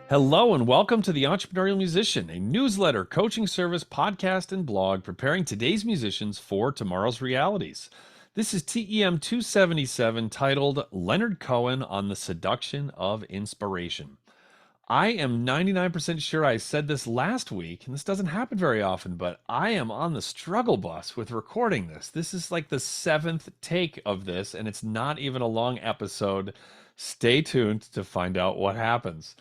Hello and welcome to The Entrepreneurial Musician, a newsletter, coaching service, podcast, and blog preparing today's musicians for tomorrow's realities. This is TEM277 titled Leonard Cohen on the Seduction of Inspiration. I am 99% sure I said this last week, and this doesn't happen very often, but I am on the struggle bus with recording this. This is like the seventh take of this, and it's not even a long episode. Stay tuned to find out what happens.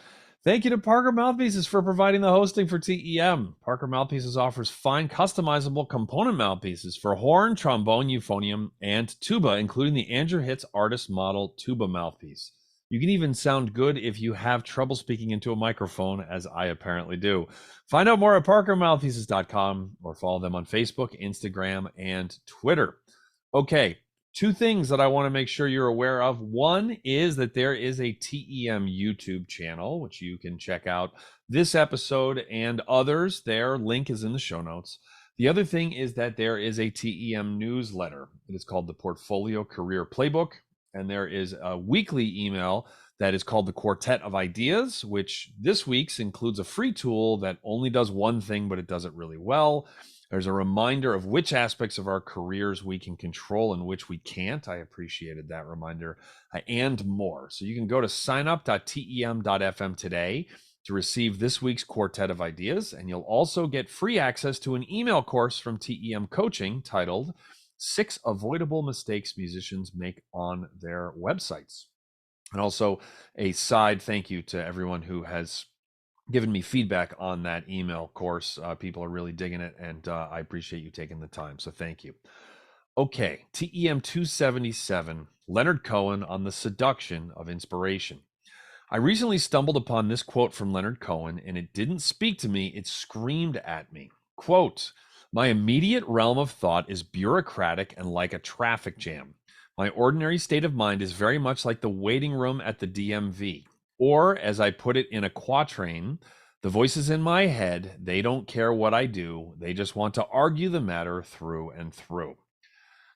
Thank you to Parker Mouthpieces for providing the hosting for TEM. Parker Mouthpieces offers fine customizable component mouthpieces for horn, trombone, euphonium, and tuba, including the Andrew Hitz Artist Model tuba mouthpiece. You can even sound good if you have trouble speaking into a microphone, as I apparently do. Find out more at parkermouthpieces.com or follow them on Facebook, Instagram, and Twitter. Okay, two things that I want to make sure you're aware of. One is that there is a TEM YouTube channel, which you can check out this episode and others. Their link is in the show notes. The other thing is that there is a TEM newsletter. It is called the Portfolio Career Playbook. And there is a weekly email that is called the Quartet of Ideas, which this week's includes a free tool that only does one thing, but it does it really well. There's a reminder of which aspects of our careers we can control and which we can't. I appreciated that reminder, and more. So you can go to signup.tem.fm today to receive this week's Quartet of Ideas, and you'll also get free access to an email course from TEM Coaching titled 6 Avoidable Mistakes Musicians Make on Their Websites. And also a side thank you to everyone who has given me feedback on that email course. People are really digging it, and I appreciate you taking the time. So thank you. Okay, TEM 277, Leonard Cohen on the Seduction of Inspiration. I recently stumbled upon this quote from Leonard Cohen, and it didn't speak to me, it screamed at me. Quote, "My immediate realm of thought is bureaucratic and like a traffic jam. My ordinary state of mind is very much like the waiting room at the DMV. Or, as I put it in a quatrain, the voices in my head, they don't care what I do. They just want to argue the matter through and through."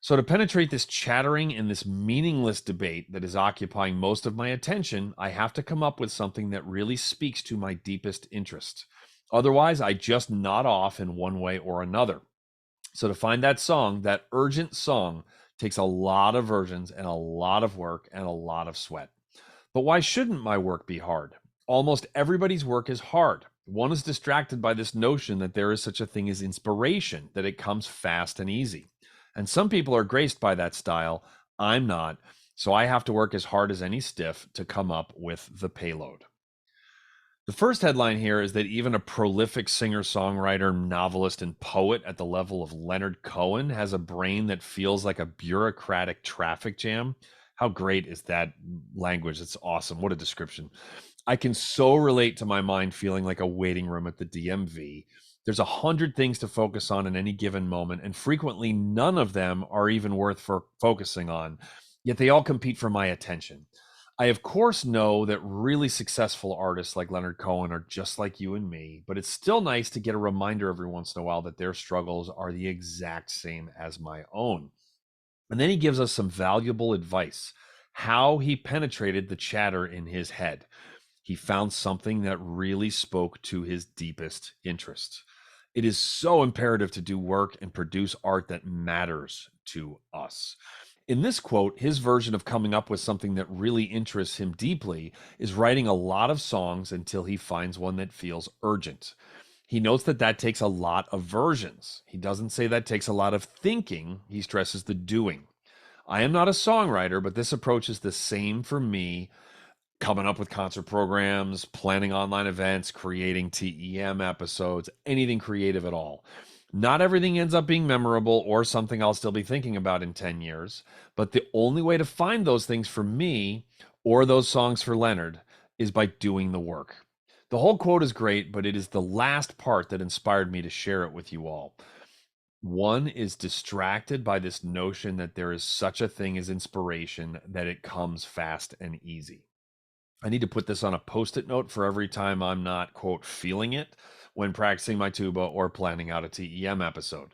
So to penetrate this chattering and this meaningless debate that is occupying most of my attention, I have to come up with something that really speaks to my deepest interest. Otherwise, I just nod off in one way or another. So to find that song, that urgent song, takes a lot of versions and a lot of work and a lot of sweat. But why shouldn't my work be hard? Almost everybody's work is hard. One is distracted by this notion that there is such a thing as inspiration, that it comes fast and easy. And some people are graced by that style. I'm not. So I have to work as hard as any stiff to come up with the payload. The first headline here is that even a prolific singer-songwriter, novelist, and poet at the level of Leonard Cohen has a brain that feels like a bureaucratic traffic jam. How great is that language? It's awesome. What a description. I can so relate to my mind feeling like a waiting room at the DMV. There's 100 things to focus on in any given moment, and frequently none of them are even worth focusing on, yet they all compete for my attention. I, of course, know that really successful artists like Leonard Cohen are just like you and me, but it's still nice to get a reminder every once in a while that their struggles are the exact same as my own. And then he gives us some valuable advice, how he penetrated the chatter in his head. He found something that really spoke to his deepest interest. It is so imperative to do work and produce art that matters to us. In this quote, his version of coming up with something that really interests him deeply is writing a lot of songs until he finds one that feels urgent. He notes that that takes a lot of versions. He doesn't say that takes a lot of thinking. He stresses the doing. I am not a songwriter, but this approach is the same for me. Coming up with concert programs, planning online events, creating TEM episodes, anything creative at all. Not everything ends up being memorable or something I'll still be thinking about in 10 years, but the only way to find those things for me or those songs for Leonard is by doing the work. The whole quote is great, but it is the last part that inspired me to share it with you all. One is distracted by this notion that there is such a thing as inspiration, that it comes fast and easy. I need to put this on a Post-it note for every time I'm not, quote, feeling it when practicing my tuba or planning out a TEM episode.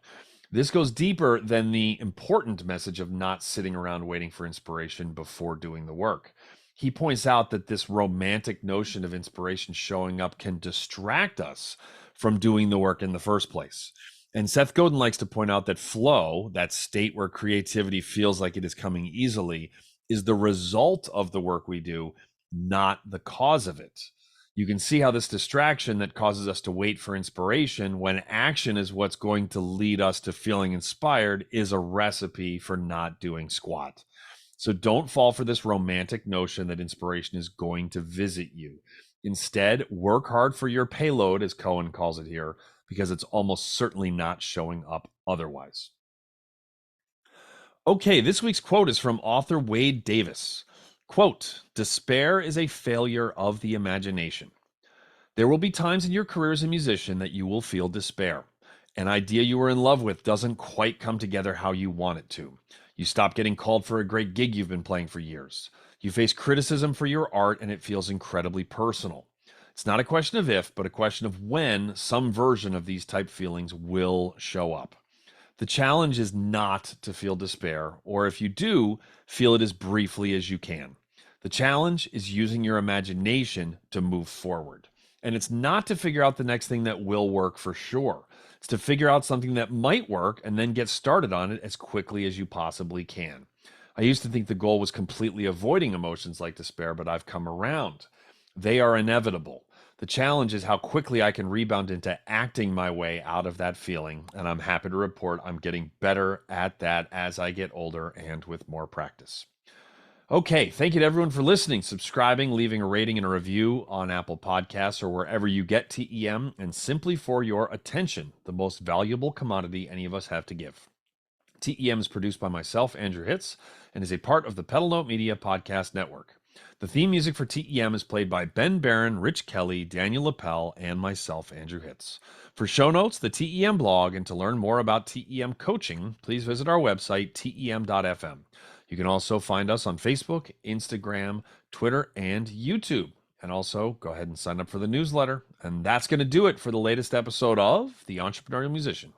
This goes deeper than the important message of not sitting around waiting for inspiration before doing the work. He points out that this romantic notion of inspiration showing up can distract us from doing the work in the first place. And Seth Godin likes to point out that flow, that state where creativity feels like it is coming easily, is the result of the work we do, not the cause of it. You can see how this distraction that causes us to wait for inspiration when action is what's going to lead us to feeling inspired is a recipe for not doing squat. So don't fall for this romantic notion that inspiration is going to visit you. Instead, work hard for your payload, as Cohen calls it here, because it's almost certainly not showing up otherwise. Okay, this week's quote is from author Wade Davis. Quote, "Despair is a failure of the imagination. There will be times in your career as a musician that you will feel despair. An idea you were in love with doesn't quite come together how you want it to. You stop getting called for a great gig you've been playing for years. You face criticism for your art and it feels incredibly personal. It's not a question of if, but a question of when some version of these type feelings will show up. The challenge is not to feel despair, or if you do, feel it as briefly as you can. The challenge is using your imagination to move forward. And it's not to figure out the next thing that will work for sure. It's to figure out something that might work and then get started on it as quickly as you possibly can. I used to think the goal was completely avoiding emotions like despair, but I've come around. They are inevitable. The challenge is how quickly I can rebound into acting my way out of that feeling, and I'm happy to report I'm getting better at that as I get older and with more practice. Okay, thank you to everyone for listening, subscribing, leaving a rating and a review on Apple Podcasts or wherever you get TEM, and simply for your attention, the most valuable commodity any of us have to give. TEM is produced by myself, Andrew Hitz, and is a part of the Pedal Note Media Podcast Network. The theme music for TEM is played by Ben Barron, Rich Kelly, Daniel Lapel, and myself, Andrew Hitz. For show notes, the TEM blog, and to learn more about TEM coaching, please visit our website, tem.fm. You can also find us on Facebook, Instagram, Twitter, and YouTube. And also, go ahead and sign up for the newsletter. And that's going to do it for the latest episode of The Entrepreneurial Musician.